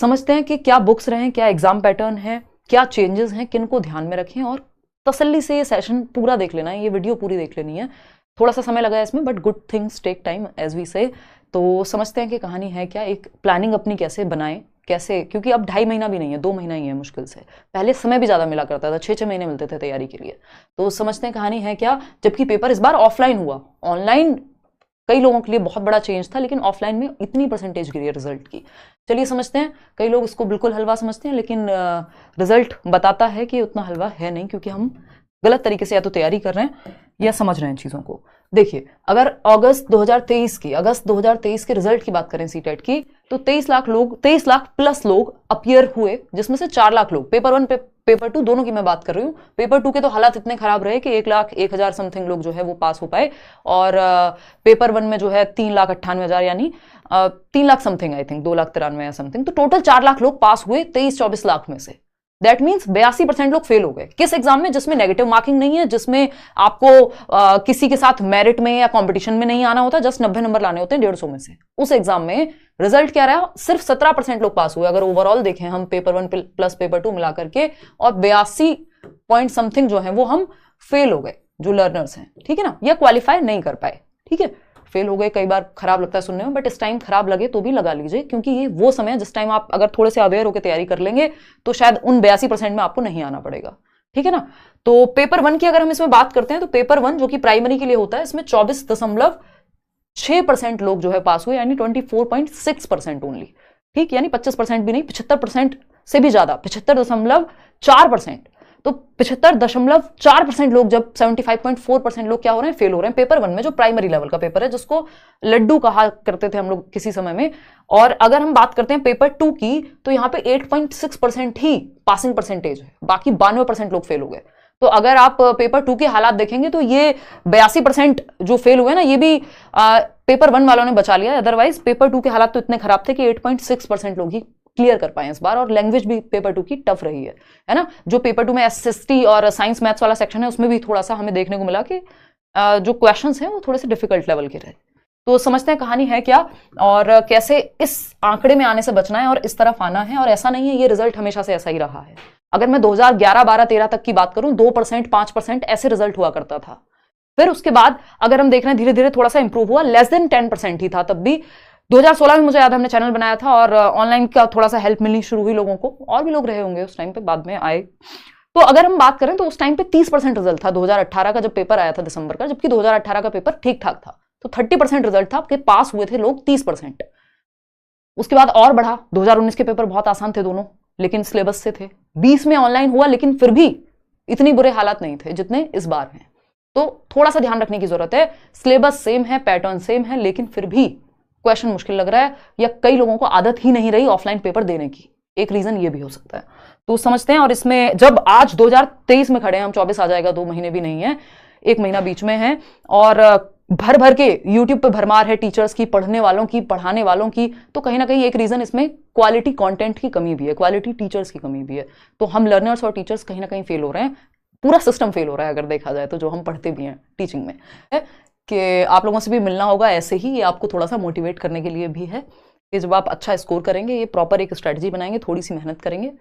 समझते हैं कि क्या बुक्स रहे, क्या एग्जाम पैटर्न है, क्या चेंजेस हैं, किन को ध्यान में रखें, और तसल्ली से ये सेशन पूरा देख लेना है, ये वीडियो पूरी देख लेनी है। थोड़ा सा समय लगा है इसमें, but good things take time as we say. तो समझते हैं कि कहानी है क्या, एक प्लानिंग अपनी कैसे बनाएं, कैसे, क्योंकि अब 2.5 महीना भी नहीं है, 2 महीना ही है मुश्किल से। पहले समय भी ज़्यादा मिला करता था, 6-6 महीने मिलते थे तैयारी के लिए। तो समझते हैं कहानी है क्या, जबकि पेपर इस बार ऑफलाइन हुआ। ऑनलाइन कई लोगों के लिए बहुत बड़ा चेंज था, लेकिन ऑफलाइन में इतनी परसेंटेज गिरी है रिजल्ट की। चलिए समझते हैं। कई लोग इसको बिल्कुल हलवा समझते हैं, लेकिन रिजल्ट बताता है कि उतना हलवा है नहीं, क्योंकि हम गलत तरीके से या तो तैयारी कर रहे हैं या समझ रहे हैं चीज़ों को। देखिए, अगर अगस्त 2023 के रिजल्ट की बात करें सीटेट की, तो 23 लाख प्लस लोग अपीयर हुए, जिसमें से 4 लाख लोग पेपर 1 पेपर 2 दोनों की मैं बात कर रही हूँ। पेपर 2 के तो हालात इतने खराब रहे कि 1,01,000 समथिंग लोग जो है वो पास हो पाए, और पेपर 1 में जो है 3,98,000, यानी 3 लाख समथिंग, आई थिंक 2,93,000 या समथिंग। तो टोटल 4 लाख लोग पास हुए 23-24 लाख में से। दैट मीन्स 82% लोग फेल हो गए। किस एग्जाम में? जिसमें नेगेटिव मार्किंग नहीं है, जिसमें आपको किसी के साथ मेरिट में या कंपटीशन में नहीं आना होता, जस्ट 90 नंबर लाने होते हैं 150 में से। उस एग्जाम में रिजल्ट क्या रहा? सिर्फ 17% लोग पास हुए। अगर ओवरऑल देखें हम पेपर 1 प्लस पेपर 2 मिला करके, और 82 पॉइंट समथिंग जो है वो हम फेल हो गए, जो लर्नर्स हैं, ठीक है ना, या क्वालिफाई नहीं कर पाए, ठीक है, फेल हो गए। कई बार खराब लगता है सुनने में, बट इस टाइम खराब लगे तो भी लगा लीजिए, क्योंकि ये वो समय है जिस टाइम आप अगर थोड़े से अवेयर होकर तैयारी कर लेंगे तो शायद उन 82% में आपको नहीं आना पड़ेगा, ठीक है ना। तो पेपर 1 की अगर हम इसमें बात करते हैं, तो पेपर 1 जो कि प्राइमरी के लिए होता है, इसमें 24.6% लोग जो है पास हुए, यानी 24.6% ओनली, ठीक, यानी 25% भी नहीं, 75% से भी ज्यादा, 75.4%। तो 75.4% लोग, जब 75.4% लोग क्या हो रहे हैं, फेल हो रहे हैं पेपर 1 में, जो प्राइमरी लेवल का पेपर है, जिसको लड्डू कहा करते थे हम लोग किसी समय में। और अगर हम बात करते हैं पेपर 2 की, तो यहाँ पे 8.6% ही पासिंग परसेंटेज है, बाकी 92% लोग फेल हो गए। तो अगर आप पेपर 2 के हालात देखेंगे, तो ये 82% जो फेल हुए ना, ये भी पेपर 1 वालों ने बचा लिया। अदरवाइज पेपर 2 के हालात तो इतने खराब थे कि 8.6% लोग ही क्लियर कर पाए इस बार। और लैंग्वेज भी पेपर 2 की टफ रही है ना। जो पेपर 2 में एसएसटी और साइंस मैथ्स वाला सेक्शन है, उसमें भी थोड़ा सा हमें देखने को मिला कि जो क्वेश्चंस हैं वो थोड़े से डिफिकल्ट लेवल के रहे। तो समझते हैं कहानी है क्या, और कैसे इस आंकड़े में आने से बचना है और इस तरफ आना है। और ऐसा नहीं है, ये रिजल्ट हमेशा से ऐसा ही रहा है। अगर मैं 2011, 12, 13 तक की बात करूं, 2%, 5% ऐसे रिजल्ट हुआ करता था। फिर उसके बाद अगर हम देख रहे हैं, धीरे धीरे थोड़ा सा इंप्रूव हुआ, लेस देन 10% ही था तब भी। 2016 में मुझे याद है हमने चैनल बनाया था, और ऑनलाइन का थोड़ा सा हेल्प मिलनी शुरू हुई लोगों को, और भी लोग रहे होंगे उस टाइम पे, बाद में आए। तो अगर हम बात करें तो उस टाइम पे 30% रिजल्ट था 2018 का, जब पेपर आया था दिसंबर का, जबकि 2018 का पेपर ठीक ठाक था। तो 30% रिजल्ट था, आपके पास हुए थे लोग 30%। उसके बाद और बढ़ा, 2019 के पेपर बहुत आसान थे दोनों, लेकिन सिलेबस से थे। 20 में ऑनलाइन हुआ, लेकिन फिर भी इतनी बुरे हालात नहीं थे जितने इस बार हैं। तो थोड़ा सा ध्यान रखने की जरूरत है। सिलेबस सेम है, पैटर्न सेम है, लेकिन फिर भी क्वेश्चन मुश्किल लग रहा है, या कई लोगों को आदत ही नहीं रही ऑफलाइन पेपर देने की। एक रीजन ये भी हो सकता है। तो समझते हैं। और इसमें जब आज 2023 में खड़े हैं हम, 24 आ जाएगा, 2 महीने भी नहीं है, 1 महीना बीच में है, और भर भर के यूट्यूब पे भरमार है टीचर्स की, पढ़ने वालों की, पढ़ाने वालों की। तो कहीं ना कहीं एक रीजन इसमें क्वालिटी कंटेंट की कमी भी है, क्वालिटी टीचर्स की कमी भी है। तो हम लर्नर्स और टीचर्स कहीं ना कहीं फेल हो रहे हैं, पूरा सिस्टम फेल हो रहा है अगर देखा जाए तो, जो हम पढ़ते भी हैं टीचिंग में है। कि आप लोगों से भी मिलना होगा ऐसे ही, ये आपको थोड़ा सा मोटिवेट करने के लिए भी है कि जब आप अच्छा स्कोर करेंगे, ये प्रॉपर एक स्ट्रेटजी बनाएंगे, थोड़ी सी मेहनत करेंगे,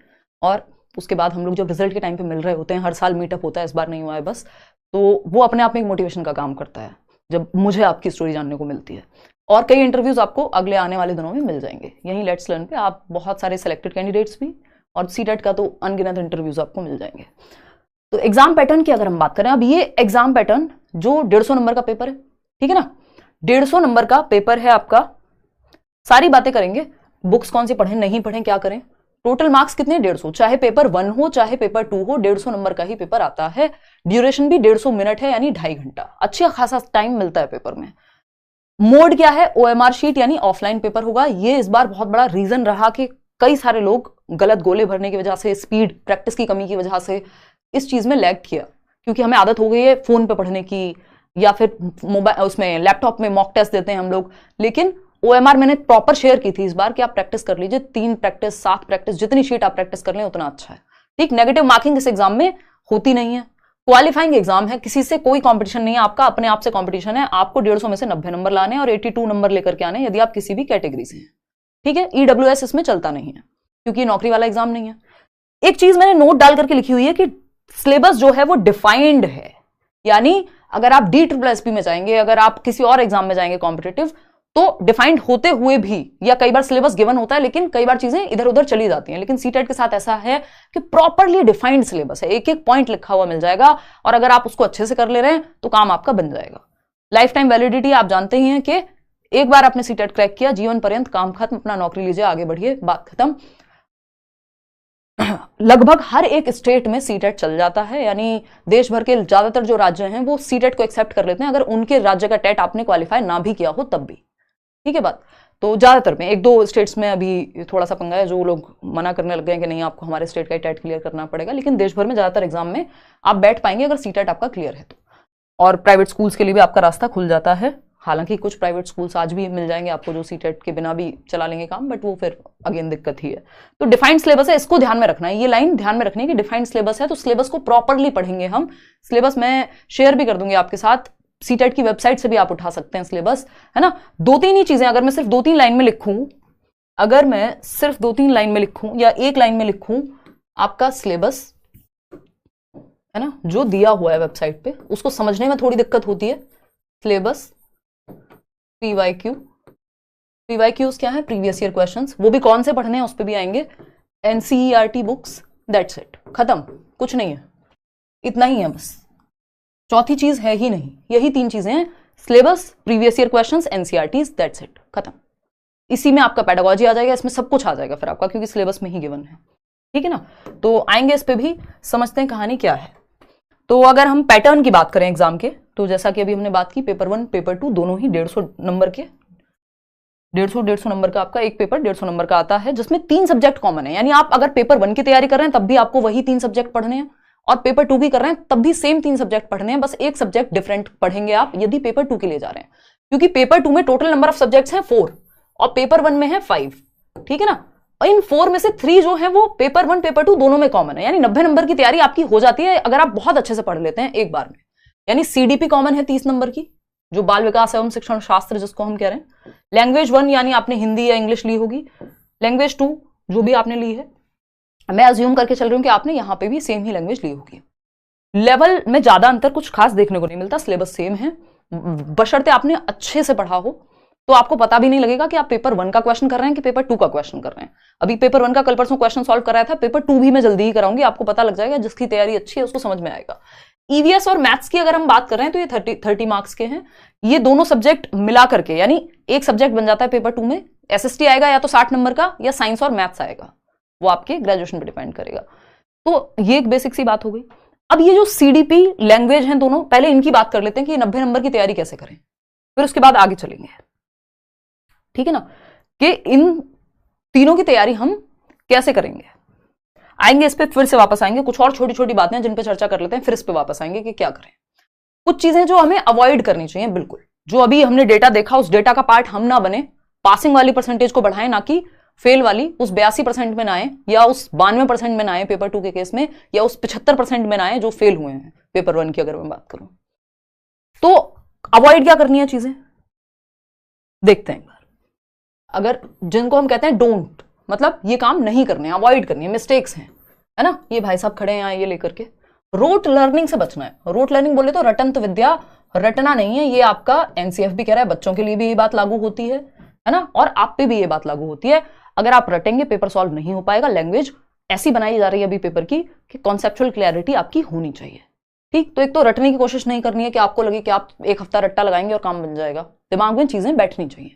और उसके बाद हम लोग जब रिजल्ट के टाइम पे मिल रहे होते हैं, हर साल मीटअप होता है, इस बार नहीं हुआ है बस, तो वो अपने आप में एक मोटिवेशन का काम करता है जब मुझे आपकी स्टोरी जानने को मिलती है। और कई इंटरव्यूज आपको अगले आने वाले दिनों में मिल जाएंगे यहीं लेट्स लर्न पे। आप बहुत सारे सिलेक्टेड कैंडिडेट्स भी, और सीटेट का तो अनगिनत इंटरव्यूज आपको मिल जाएंगे। तो एग्जाम पैटर्न की अगर हम बात करें, अब ये एग्जाम पैटर्न जो 150 नंबर का पेपर है, ठीक है ना, 150 नंबर का पेपर है आपका। सारी बातें करेंगे, बुक्स कौन सी पढ़ें, नहीं पढ़ें, क्या करें, टोटल मार्क्स कितने, 150। चाहे पेपर 1 हो चाहे पेपर 2 हो, 150 नंबर का ही पेपर आता है। ड्यूरेशन भी 150 मिनट है, यानी 2.5 घंटा। अच्छा खासा टाइम मिलता है पेपर में। मोड क्या है, OMR शीट, यानी ऑफलाइन पेपर होगा। ये इस बार बहुत बड़ा रीजन रहा कि कई सारे लोग गलत गोले भरने की वजह से, स्पीड, प्रैक्टिस की कमी की वजह से इस चीज में लैग किया, क्योंकि हमें आदत हो गई है फोन पे पढ़ने की, या फिर मोबाइल उसमें लैपटॉप में मॉक टेस्ट देते हैं हम लोग। लेकिन OMR मैंने प्रॉपर शेयर की थी इस बार कि आप प्रैक्टिस कर लीजिए, 3 प्रैक्टिस, 7 प्रैक्टिस, जितनी शीट आप प्रैक्टिस कर लें उतना अच्छा है, ठीक। नेगेटिव मार्किंग इस एग्जाम में होती नहीं है, क्वालिफाइंग एग्जाम है, किसी से कोई कंपटीशन नहीं है, आपका अपने आप से कंपटीशन है। आपको 150 में से 90 नंबर लाने और 82 नंबर लेकर के आने, यदि आप किसी भी कैटेगरी से हैं, ठीक है। EWS इसमें चलता नहीं है। क्योंकि नौकरी वाला एग्जाम नहीं है। एक चीज मैंने नोट डाल करके लिखी हुई है कि सिलेबस जो है वो डिफाइंड है, यानी अगर आप DSSP में जाएंगे, अगर आप किसी और एग्जाम में जाएंगे कॉम्पिटेटिव, तो डिफाइंड होते हुए भी, या कई बार सिलेबस गिवन होता है लेकिन कई बार चीजें इधर उधर चली जाती हैं, लेकिन सीटेट के साथ ऐसा है कि प्रॉपरली डिफाइंड सिलेबस है, एक एक पॉइंट लिखा हुआ मिल जाएगा, और अगर आप उसको अच्छे से कर ले रहे हैं तो काम आपका बन जाएगा। लाइफ टाइम वैलिडिटी आप जानते ही हैं कि एक बार आपने सीटेट क्रैक किया, जीवन पर्यंत काम खत्म, अपना नौकरी लीजिए, आगे बढ़िए, बात खत्म। लगभग हर एक स्टेट में सीटेट चल जाता है, यानी देश भर के ज्यादातर जो राज्य हैं वो सीटेट को एक्सेप्ट कर लेते हैं, अगर उनके राज्य का टेट आपने क्वालिफाई ना भी किया हो तब भी, ठीक है बात। तो ज्यादातर में, एक दो स्टेट्स में अभी थोड़ा सा पंगा है, जो लोग मना करने लग गए कि नहीं आपको हमारे स्टेट का टेट क्लियर करना पड़ेगा, लेकिन देश भर में ज्यादातर एग्जाम में आप बैठ पाएंगे अगर सीटेट आपका क्लियर है तो। और प्राइवेट स्कूल्स के लिए भी आपका रास्ता खुल जाता है, हालांकि कुछ प्राइवेट स्कूल्स आज भी मिल जाएंगे आपको जो सीटेट के बिना भी चला लेंगे काम, बट वो फिर अगेन दिक्कत ही है। तो डिफाइंड सिलेबस है, इसको ध्यान में रखना है, ये लाइन ध्यान में रखनी है कि डिफाइंड सिलेबस है, तो सिलेबस को प्रॉपरली पढ़ेंगे हम। सिलेबस मैं शेयर भी कर दूंगी आपके साथ, सीटेट की वेबसाइट से भी आप उठा सकते हैं सिलेबस, है ना। 2-3 ही चीजें, अगर मैं सिर्फ 2-3 लाइन में लिखूं, अगर मैं सिर्फ 2-3 लाइन में लिखूं या एक लाइन में लिखूं, आपका सिलेबस है ना जो दिया हुआ है वेबसाइट पे, उसको समझने में थोड़ी दिक्कत होती है। सिलेबस PYQs क्या है? प्रीवियस ईयर क्वेश्चंस, वो भी कौन से पढ़ने हैं उस पर भी आएंगे। NCERT बुक्स, दैट्स इट, खत्म, कुछ नहीं है, इतना ही है बस, चौथी चीज है ही नहीं, यही 3 चीजें हैं, syllabus, previous year questions, NCERTs, that's it, खत्म। इसी में आपका पेडागोजी आ जाएगा, इसमें सब कुछ आ जाएगा फिर आपका, क्योंकि सिलेबस में ही गिवन है, ठीक है ना। तो आएंगे इस पे भी, समझते हैं कहानी क्या है। तो अगर हम पैटर्न की बात करें एग्जाम के, तो जैसा कि अभी हमने बात की, पेपर 1 पेपर 2 दोनों ही 150 नंबर के, 150 नंबर का आपका एक पेपर 150 नंबर का आता है, जिसमें 3 सब्जेक्ट कॉमन है, यानी आप अगर पेपर 1 की तैयारी कर रहे हैं तब भी आपको वही 3 सब्जेक्ट पढ़ने हैं, और पेपर 2 भी कर रहे हैं तब भी सेम 3 सब्जेक्ट पढ़ने हैं, बस एक सब्जेक्ट डिफरेंट पढ़ेंगे आप यदि पेपर 2 के लिए जा रहे हैं, क्योंकि पेपर 2 में टोटल नंबर ऑफ सब्जेक्ट्स हैं 4 और पेपर 1 में है 5, ठीक है ना। और इन 4 में से 3 जो है वो पेपर 1 पेपर 2 दोनों में कॉमन है, यानी 90 नंबर की तैयारी आपकी हो जाती है अगर आप बहुत अच्छे से पढ़ लेते हैं एक बार में। यानी CDP कॉमन है 30 नंबर की, जो बाल विकास एवं शिक्षण शास्त्र जिसको हम कह रहे हैं। लैंग्वेज 1 यानी आपने हिंदी या इंग्लिश ली होगी, लैंग्वेज 2 जो भी आपने ली है, मैं अज्यूम करके चल रही हूं कि आपने यहां पे भी सेम ही लैंग्वेज ली होगी। लेवल में ज्यादा अंतर कुछ खास देखने को नहीं मिलता, सिलेबस सेम है, बशर्ते आपने अच्छे से पढ़ा हो तो आपको पता भी नहीं लगेगा कि आप पेपर 1 का क्वेश्चन कर रहे हैं कि पेपर 2 का क्वेश्चन कर रहे हैं। अभी पेपर 1 का कल परसों क्वेश्चन सॉल्व कराया था, पेपर 2 भी मैं जल्दी ही कराऊंगी, आपको पता लग जाएगा, जिसकी तैयारी अच्छी है उसको समझ में आएगा। EVS और मैथ्स की अगर हम बात कर रहे हैं तो ये 30 मार्क्स के हैं, ये दोनों सब्जेक्ट मिला करके, यानी एक सब्जेक्ट बन जाता है पेपर 2 में। SST आएगा या तो 60 नंबर का, या साइंस और मैथ्स आएगा, वो आपके ग्रेजुएशन पर डिपेंड करेगा। तो ये एक बेसिक सी बात हो गई। अब ये जो CDP लैंग्वेज हैं दोनों, पहले इनकी बात कर लेते हैं कि 90 नंबर की तैयारी कैसे करें, फिर उसके बाद आगे चलेंगे, ठीक है ना, कि इन तीनों की तैयारी हम कैसे करेंगे। आएंगे इस पे, फिर से वापस आएंगे, कुछ और छोटी छोटी बातें हैं जिन पे चर्चा कर लेते हैं, फिर इस पे वापस आएंगे कि क्या करें। कुछ चीजें जो हमें अवॉइड करनी चाहिए, बिल्कुल, जो अभी हमने डेटा देखा उस डेटा का पार्ट हम ना बने, पासिंग वाली परसेंटेज को बढ़ाएं, ना कि फेल वाली उस 82% में ना आए, या उस 92% में ना आए पेपर 2 के केस में, या उस 75% में ना आए जो फेल हुए हैं पेपर 1 की अगर मैं बात करूं। तो अवॉइड क्या करनी है चीजें, देखते हैं। अगर जिनको हम कहते हैं डोंट, मतलब ये काम नहीं करने, अवॉइड करनी है, मिस्टेक्स हैं, है ना, ये भाई साहब खड़े हैं ये लेकर के, रोट लर्निंग से बचना है। रोट लर्निंग बोले तो रटंत विद्या, रटना नहीं है, ये आपका NCF भी कह रहा है, बच्चों के लिए भी ये बात लागू होती है ना, और आप पे भी ये बात लागू होती है। अगर आप रटेंगे पेपर सॉल्व नहीं हो पाएगा। लैंग्वेज ऐसी बनाई जा रही है अभी पेपर की कि कॉन्सेप्चुअल क्लैरिटी आपकी होनी चाहिए, ठीक। तो एक तो रटने की कोशिश नहीं करनी है कि आपको लगे कि आप एक हफ्ता रट्टा लगाएंगे और काम बन जाएगा, दिमाग में चीजें बैठनी चाहिए,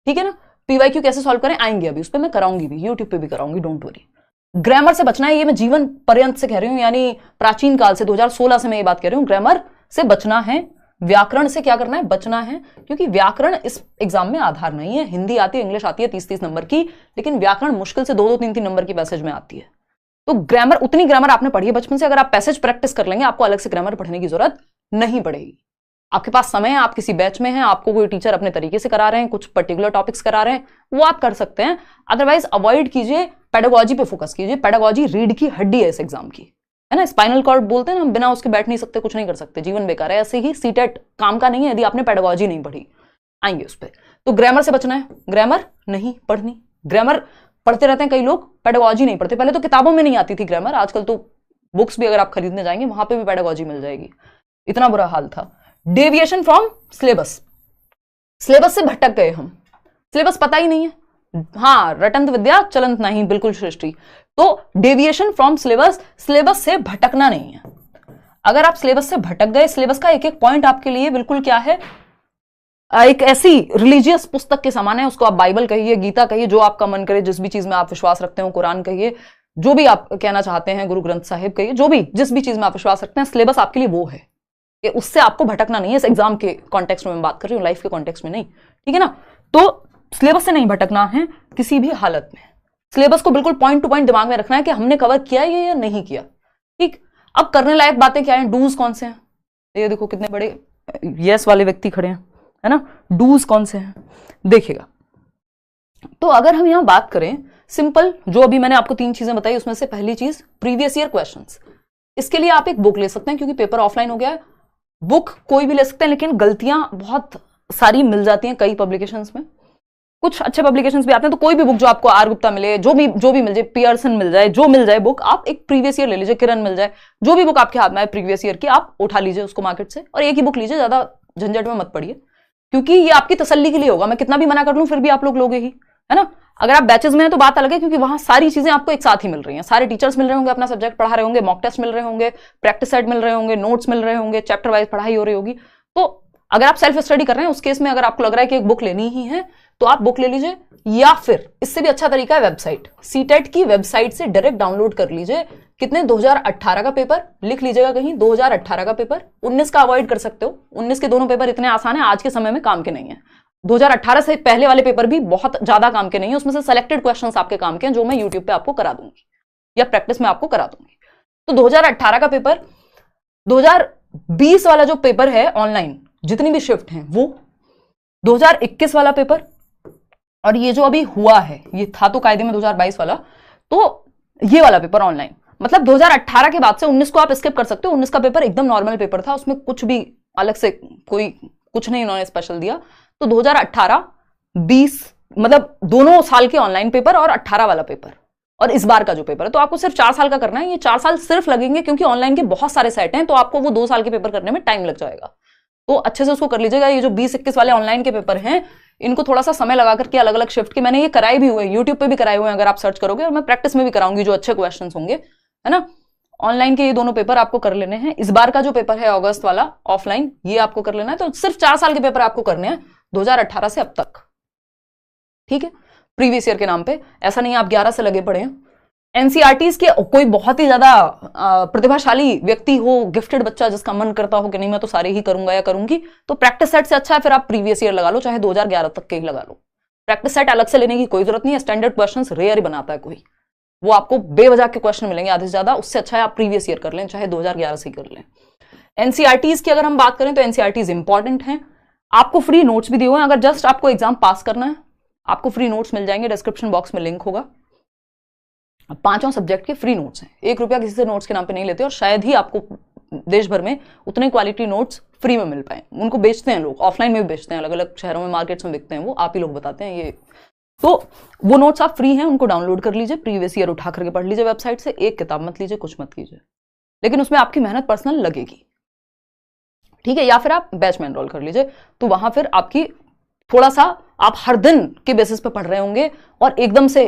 ठीक है ना। PYQ कैसे सॉल्व करें आएंगे अभी, उस पर मैं कराऊंगी भी, यूट्यूब पे भी कराऊंगी, डोंट वरी। ग्रामर से बचना है, ये मैं जीवन पर्यंत से कह रही हूं, यानी प्राचीन काल से 2016 से मैं ये बात कह रही हूं, ग्रामर से बचना है। व्याकरण से क्या करना है, बचना है, क्योंकि व्याकरण इस एग्जाम में आधार नहीं है। हिंदी आती है, इंग्लिश आती है 30-30 नंबर की, लेकिन व्याकरण मुश्किल से 2-2, 3-3 नंबर की पैसेज में आती है। तो ग्रामर, उतनी ग्रामर आपने पढ़ी है बचपन से, अगर आप पैसेज प्रैक्टिस कर लेंगे आपको अलग से ग्रामर पढ़ने की जरूरत नहीं पड़ेगी। आपके पास समय है, आप किसी बैच में हैं, आपको कोई टीचर अपने तरीके से करा रहे हैं, कुछ पर्टिकुलर टॉपिक्स करा रहे हैं, वो आप कर सकते हैं। अदरवाइज अवॉइड कीजिए, पेडागोजी पे फोकस कीजिए। पेडागोजी रीढ़ की हड्डी है इस एग्जाम की, है ना। स्पाइनल कॉर्ड बोलते हैं ना, हम बिना उसके बैठ नहीं सकते, कुछ नहीं कर सकते, जीवन बेकार है। ऐसे ही सीटेट काम का नहीं है यदि आपने पेडागोजी नहीं पढ़ी। आएंगे उस पर। तो ग्रामर से बचना है, ग्रामर नहीं पढ़नी। ग्रामर पढ़ते रहते हैं कई लोग, पेडागोजी नहीं पढ़ते। पहले तो किताबों में नहीं आती थी ग्रामर, आजकल तो बुक्स भी अगर आप खरीदने जाएंगे वहां पे भी पेडागोजी मिल जाएगी। इतना बुरा हाल था। डेविएशन फ्रॉम सिलेबस, सिलेबस से भटक गए हम, सिलेबस पता ही नहीं है। हाँ, रटंत विद्या चलंत नहीं, बिल्कुल सृष्टि। तो डेविएशन फ्रॉम सिलेबस, सिलेबस से भटकना नहीं है। अगर आप सिलेबस से भटक गए, सिलेबस का एक एक पॉइंट आपके लिए बिल्कुल क्या है, एक ऐसी रिलीजियस पुस्तक के समान है, उसको आप बाइबल कहिए, गीता कहिए, जो आपका मन करे, जिस भी चीज में आप विश्वास रखते हो, कुरान कहिए, जो भी आप कहना चाहते हैं, गुरु ग्रंथ साहिब कहिए, जो भी जिस भी चीज में आप विश्वास रखते हैं, सिलेबस आपके लिए वो है कि उससे आपको भटकना नहीं है। इस एग्जाम के कॉन्टेक्स्ट में मैं बात कर रही हूँ, लाइफ के कॉन्टेक्स्ट में नहीं, ठीक है ना। तो सिलेबस से नहीं भटकना है किसी भी हालत में। सिलेबस को बिल्कुल पॉइंट टू पॉइंट दिमाग में रखना है कि हमने कवर किया ये या नहीं किया, ठीक। अब करने लायक बातें क्या हैं, डूज कौन से हैं, ये देखो कितने बड़े यस वाले व्यक्ति खड़े हैं, है ना। डूज कौन से हैं देखिएगा। तो अगर हम यहां बात करें सिंपल, जो अभी मैंने आपको 3 चीजें बताई, उसमें से पहली चीज प्रीवियस ईयर क्वेश्चंस। इसके लिए आप एक बुक ले सकते हैं, क्योंकि पेपर ऑफलाइन हो गया है। बुक कोई भी ले सकते हैं, लेकिन गलतियां बहुत सारी मिल जाती हैं कई पब्लिकेशंस में। कुछ अच्छे पब्लिकेशंस भी आते हैं, तो कोई भी बुक जो आपको आर गुप्ता मिले, जो भी मिल जाए, पियर्सन मिल जाए, जो मिल जाए बुक, आप एक प्रीवियस ईयर ले लीजिए, किरण मिल जाए, जो भी बुक आपके हाथ में आए प्रीवियस ईयर की, आप उठा लीजिए उसको मार्केट से, और एक ही बुक लीजिए, ज्यादा झंझट में मत पड़िए, क्योंकि ये आपकी तसल्ली के लिए होगा। मैं कितना भी मना कर लूं फिर भी आप लोग लोगे ही, है ना। अगर आप बैचेस में हैं तो बात अलग है, क्योंकि वहां सारी चीजें आपको एक साथ ही मिल रही हैं, सारे टीचर्स मिल रहे होंगे, अपना सब्जेक्ट पढ़ा रहे होंगे, मॉक टेस्ट मिल रहे होंगे, प्रैक्टिस सेट मिल रहे होंगे, नोट्स मिल रहे होंगे, चैप्टर वाइज पढ़ाई हो रही होगी। तो अगर आप सेल्फ स्टडी कर रहे हैं, उस केस में अगर आपको लग रहा है कि एक बुक लेनी ही है, तो आप बुक ले लीजिए, या फिर इससे भी अच्छा तरीका है वेबसाइट, सीटेट की वेबसाइट से डायरेक्ट डाउनलोड कर लीजिए। कितने 2018 का पेपर लिख लीजिएगा कहीं, 2018 का पेपर, 19 का अवॉइड कर सकते हो, 19 के दोनों पेपर इतने आसान है, आज के समय में काम के नहीं है। 2018 से पहले वाले पेपर भी बहुत ज्यादा काम के नहीं है, उसमें से सेलेक्टेड क्वेश्चंस आपके काम के हैं, जो मैं यूट्यूब पे आपको करा दूंगी या प्रैक्टिस में आपको करा दूंगी। तो 2018 का पेपर, 2020 वाला जो पेपर है ऑनलाइन, जितनी भी शिफ्ट हैं वो, 2021 वाला पेपर, और ये जो अभी हुआ है, ये था तो कायदे में 2022 वाला, तो ये वाला पेपर ऑनलाइन। मतलब 2018 के बाद से 19 को आप स्किप कर सकते हो। 19 का पेपर एकदम नॉर्मल पेपर था, उसमें कुछ भी अलग से कोई कुछ नहीं इन्होंने स्पेशल दिया। तो 2018, 20 मतलब दोनों साल के ऑनलाइन पेपर और 18 वाला पेपर, और इस बार का जो पेपर है, तो आपको सिर्फ 4 साल का करना है। ये 4 साल सिर्फ लगेंगे, क्योंकि ऑनलाइन के बहुत सारे सेट हैं, तो आपको वो 2 साल के पेपर करने में टाइम लग जाएगा। तो अच्छे से उसको कर लीजिएगा। ये जो 20-21 वाले ऑनलाइन के पेपर हैं, इनको थोड़ा सा समय लगा करके अलग अलग शिफ्ट के, मैंने ये कराए भी हुए, यूट्यूब पे भी कराए हुए हैं, अगर आप सर्च करोगे, और मैं प्रैक्टिस में भी कराऊंगी जो अच्छे क्वेश्चंस होंगे, है ना। ऑनलाइन के ये दोनों पेपर आपको कर लेने हैं। इस बार का जो पेपर है अगस्त वाला ऑफलाइन, ये आपको कर लेना है। तो सिर्फ 4 साल के पेपर आपको करने हैं 2018 से अब तक, ठीक है, प्रीवियस ईयर के नाम पे। ऐसा नहीं है आप 11 से लगे पड़े हैं। एनसीईआरटीज के कोई बहुत ही ज्यादा प्रतिभाशाली व्यक्ति हो, गिफ्टेड बच्चा, जिसका मन करता हो कि नहीं मैं तो सारे ही करूंगा या करूंगी, तो प्रैक्टिस सेट से अच्छा है फिर आप प्रीवियस ईयर लगा लो, चाहे 2011 तक के ही लगा लो। प्रैक्टिस सेट अलग से लेने की कोई जरूरत नहीं है। स्टैंडर्ड क्वेश्चंस रेयर ही बनाता है कोई, वो आपको बेवजह के क्वेश्चन मिलेंगे आधे से ज्यादा। उससे अच्छा है आप प्रीवियस ईयर कर लें, चाहे 2011 से ही कर लें। एनसीईआरटीज की अगर हम बात करें तो एनसीईआरटीज इंपॉर्टेंट हैं। आपको फ्री नोट्स भी दिए हुए हैं, अगर जस्ट आपको एग्जाम पास करना है, आपको फ्री नोट्स मिल जाएंगे, डिस्क्रिप्शन बॉक्स में लिंक होगा। 5 सब्जेक्ट के फ्री नोट्स हैं, 1 रुपया किसी से नोट्स के नाम पे नहीं लेते, और शायद ही आपको देश भर में उतने क्वालिटी नोट्स फ्री में मिल पाए। उनको बेचते हैं लोग, ऑफलाइन में भी बेचते हैं, अलग अलग शहरों में मार्केट्स में बिकते हैं, वो आप ही लोग बताते हैं ये। तो वो नोट्स आप फ्री हैं, उनको डाउनलोड कर लीजिए, प्रीवियस ईयर उठा करके पढ़ लीजिए वेबसाइट से। एक किताब मत लीजिए, कुछ मत कीजिए, लेकिन उसमें आपकी मेहनत पर्सनल लगेगी, ठीक है। या फिर आप बैच में एनरोल कर लीजिए, तो वहां फिर आपकी थोड़ा सा आप हर दिन के बेसिस पे पढ़ रहे होंगे, और एकदम से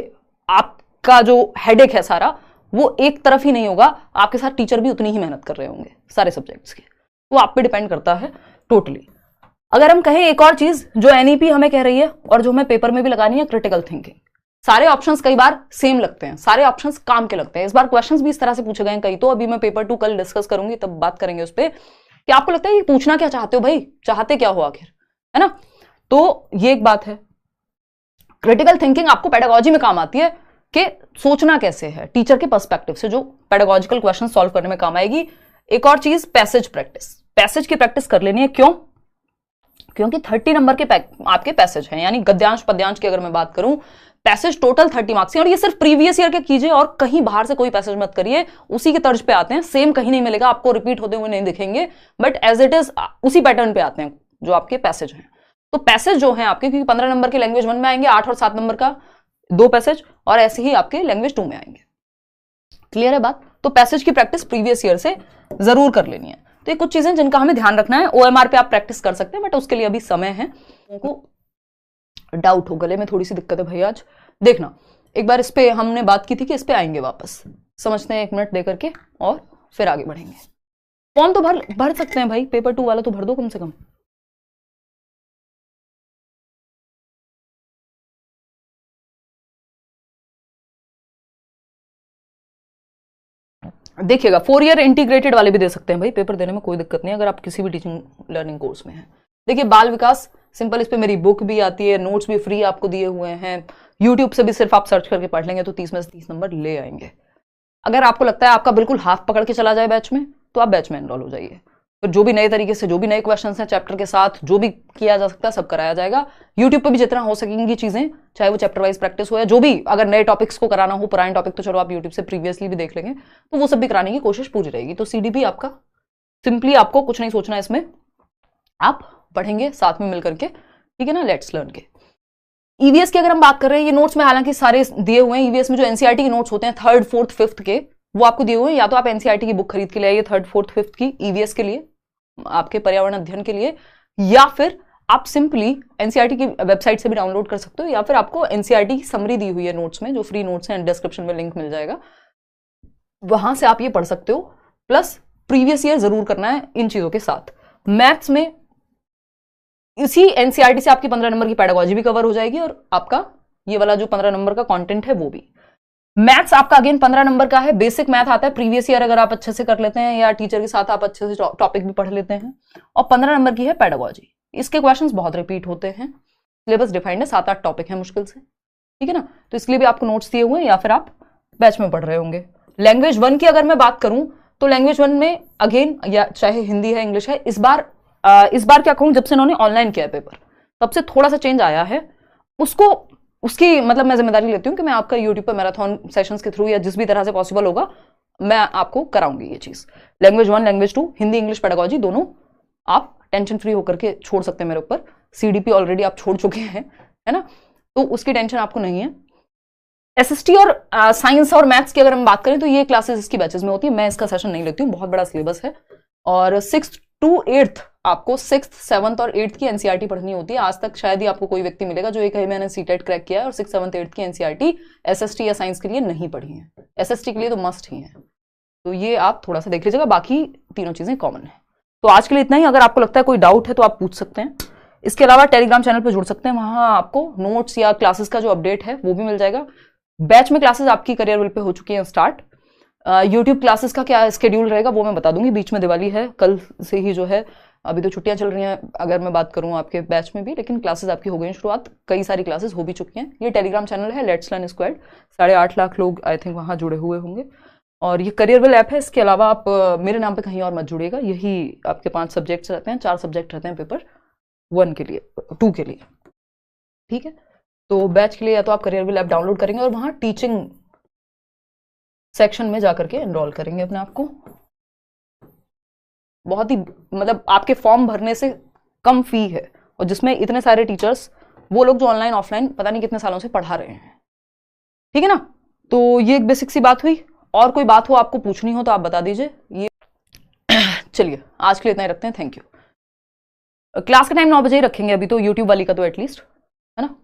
आपका जो हेडेक है सारा, वो एक तरफ ही नहीं होगा, आपके साथ टीचर भी उतनी ही मेहनत कर रहे होंगे सारे सब्जेक्ट्स की। वो आप पे डिपेंड करता है टोटली। अगर हम कहें एक और चीज जो एनईपी हमें कह रही है और जो हमें पेपर में भी लगानी है, क्रिटिकल थिंकिंग। सारे ऑप्शंस कई बार सेम लगते हैं, सारे ऑप्शंस काम के लगते हैं। इस बार क्वेश्चंस भी इस तरह से पूछे गए हैं कई, तो अभी मैं पेपर 2 कल डिस्कस करूंगी, तब बात करेंगे उस पर कि आपको लगता है ये पूछना क्या चाहते हो भाई, चाहते क्या हो आखिर, है ना। तो ये एक बात है। क्रिटिकल थिंकिंग आपको पेडागोजी में काम आती है कि सोचना कैसे है टीचर के पर्सपेक्टिव से, जो पेडागोजिकल क्वेश्चन सॉल्व करने में काम आएगी। एक और चीज, पैसेज प्रैक्टिस। पैसेज की प्रैक्टिस कर लेनी है, क्यों? क्योंकि 30 नंबर के आपके पैसेज हैं, यानी गद्यांश पद्यांश की अगर मैं बात करूं, पैसेज टोटल 30 मार्क्स हैं, और ये सिर्फ प्रीवियस ईयर के कीजिए, और कहीं बाहर से कोई पैसेज मत करिए, उसी के तर्ज पे आते हैं, सेम कहीं नहीं मिलेगा आपको, रिपीट होते हुए नहीं दिखेंगे, बट एज इट इज उसी पैटर्न पे आते हैं जो आपके पैसेज हैं। तो पैसेज जो हैं आपके, क्योंकि 15 नंबर के लैंग्वेज 1 में आएंगे, 8 और 7 नंबर का 2 पैसेज, और ऐसे ही आपके लैंग्वेज 2 में आएंगे। क्लियर है बात? तो पैसेज की प्रैक्टिस प्रीवियस ईयर से जरूर कर लेनी है। तो ये कुछ चीजें जिनका हमें ध्यान रखना है। OMR पे आप प्रैक्टिस कर सकते हैं, बट उसके लिए अभी समय है। उनको डाउट हो, गले में थोड़ी सी दिक्कत है भाई आज, देखना एक बार इस पे हमने बात की थी कि इस पे आएंगे वापस, समझते हैं 1 मिनट दे करके और फिर आगे बढ़ेंगे। फॉर्म तो भर सकते हैं भाई, पेपर 2 वाला तो भर दो कम से कम। देखिएगा 4 ईयर इंटीग्रेटेड वाले भी दे सकते हैं भाई, पेपर देने में कोई दिक्कत नहीं अगर आप किसी भी टीचिंग लर्निंग कोर्स में हैं। देखिए बाल विकास सिंपल, इस पे मेरी बुक भी आती है, नोट्स भी फ्री आपको दिए हुए हैं, यूट्यूब से भी सिर्फ आप सर्च करके पढ़ लेंगे तो 30 में से 30 नंबर ले आएंगे। अगर आपको लगता है आपका बिल्कुल हाथ पकड़ के चला जाए बैच में, तो आप बैच में एनरोल हो जाइए। फिर जो भी नए तरीके से, जो भी नए क्वेश्चंस हैं चैप्टर के साथ, जो भी किया जा सकता है सब कराया जाएगा। यूट्यूब पे भी जितना हो सकेंगी चीजें, चाहे वो चैप्टर वाइज प्रैक्टिस हो या जो भी, अगर नए टॉपिक्स को कराना हो, पुराने टॉपिक तो चलो आप यूट्यूब से प्रीवियसली भी देख लेंगे, तो वो सब भी कराने की कोशिश पूरी रहेगी। तो CDP आपका सिंपली, आपको कुछ नहीं सोचना है इसमें, आप पढ़ेंगे साथ में मिलकर के, ठीक है ना, लेट्स लर्न के। EVS की अगर हम बात कर रहे हैं, ये नोट्स में हालांकि सारे दिए हुए हैं। EVS में जो NCERT के नोट्स होते हैं 3rd, 4th, 5th के, वो आपको दिए हुए हैं। या तो आप NCERT की बुक खरीद के ले आइए 3rd, 4th, 5th की EVS के लिए, आपके पर्यावरण अध्ययन के लिए, या फिर आप सिंपली NCERT की वेबसाइट से भी डाउनलोड कर सकते हो, या फिर आपको NCERT की समरी दी हुई है नोट्स में, जो फ्री नोट्स हैं, डिस्क्रिप्शन में लिंक मिल जाएगा, वहां से आप ये पढ़ सकते हो। प्लस प्रीवियस ईयर जरूर करना है इन चीजों के साथ। मैथ्स में इसी NCERT से आपकी 15 नंबर की पेडागोजी भी कवर हो जाएगी, और आपका ये वाला जो 15 नंबर का कंटेंट है वो भी। मैथ्स आपका अगेन 15 नंबर का है, बेसिक मैथ आता है प्रीवियस ईयर अगर आप अच्छे से कर लेते हैं, या टीचर के साथ आप अच्छे से टॉपिक भी पढ़ लेते हैं, और 15 नंबर की है पेडागोजी। इसके क्वेश्चंस बहुत रिपीट होते हैं, सिलेबस डिफाइंड है, 7-8 टॉपिक है मुश्किल से, ठीक है ना। तो इसके लिए भी आपको नोट्स दिए हुए हैं, या फिर आप बैच में पढ़ रहे होंगे। लैंग्वेज 1 की अगर मैं बात करूं, तो लैंग्वेज 1 में अगेन, या चाहे हिंदी है, इंग्लिश है, इस बार क्या कहूं, जब से इन्होंने ऑनलाइन किया है पेपर, तब से थोड़ा सा चेंज आया है। उसकी मतलब मैं जिम्मेदारी लेती हूँ कि मैं आपका यूट्यूब पर मैराथन सेशंस के थ्रू या जिस भी तरह से पॉसिबल होगा मैं आपको कराऊंगी ये चीज। Language 1, language 2, Hindi English pedagogy दोनों आप टेंशन फ्री होकर के छोड़ सकते हैं मेरे ऊपर। CDP ऑलरेडी आप छोड़ चुके हैं, है ना, तो उसकी टेंशन आपको नहीं है। SST और साइंस और मैथ्स की अगर हम बात करें, तो ये क्लासेस इसकी बैचेस में होती है, मैं इसका सेशन नहीं लेती हूँ, बहुत बड़ा सिलेबस है। और 6th to 8th आपको 6th, 7th और 8th की NCERT पढ़नी होती है। आज तक शायद ही आपको कोई व्यक्ति मिलेगा जो ये कहे मैंने CTET क्रैक किया है और 6th, 7th, 8th की NCERT SST या साइंस के लिए नहीं पढ़ी है। SST के लिए तो मस्ट ही है, तो ये आप थोड़ा सा देख लीजिएगा, बाकी तीनों चीजें कॉमन है। तो आज के लिए इतना ही। अगर आपको लगता है कोई डाउट है तो आप पूछ सकते हैं। इसके अलावा टेलीग्राम चैनल पर जुड़ सकते हैं, वहां आपको नोट्स या क्लासेस का जो अपडेट है वो भी मिल जाएगा। बैच में क्लासेस आपकी करियर विल पे हो चुकी हैं स्टार्ट। यूट्यूब क्लासेस का क्या शेड्यूल रहेगा वो मैं बता दूंगी। बीच में दिवाली है, कल से ही जो है, अभी तो छुट्टियां चल रही हैं अगर मैं बात करूं आपके बैच में भी, लेकिन क्लासेस आपकी हो गई शुरुआत, कई सारी क्लासेस हो भी चुकी हैं। ये टेलीग्राम चैनल है लेट्स लर्न स्क्वाड, 8.5 लाख लोग आई थिंक वहां जुड़े हुए होंगे। और ये करियरविल ऐप है। इसके अलावा आप मेरे नाम पे कहीं और मत जुड़िएगा। यही आपके 5 सब्जेक्ट्स रहते हैं, 4 सब्जेक्ट रहते हैं पेपर 1 के लिए, 2 के लिए, ठीक है। तो बैच के लिए या तो आप करियरविल ऐप डाउनलोड करेंगे और वहां टीचिंग सेक्शन में जाकर के एनरोल करेंगे अपने आप को। बहुत ही मतलब आपके फॉर्म भरने से कम फी है, और जिसमें इतने सारे टीचर्स, वो लोग जो ऑनलाइन ऑफलाइन पता नहीं कितने सालों से पढ़ा रहे हैं, ठीक है ना। तो ये एक बेसिक सी बात हुई। और कोई बात हो आपको पूछनी हो तो आप बता दीजिए। ये चलिए आज के लिए इतना ही रखते हैं। Thank you. क्लास का टाइम 9 बजे ही रखेंगे अभी तो, यूट्यूब वाली का तो एटलीस्ट, है ना।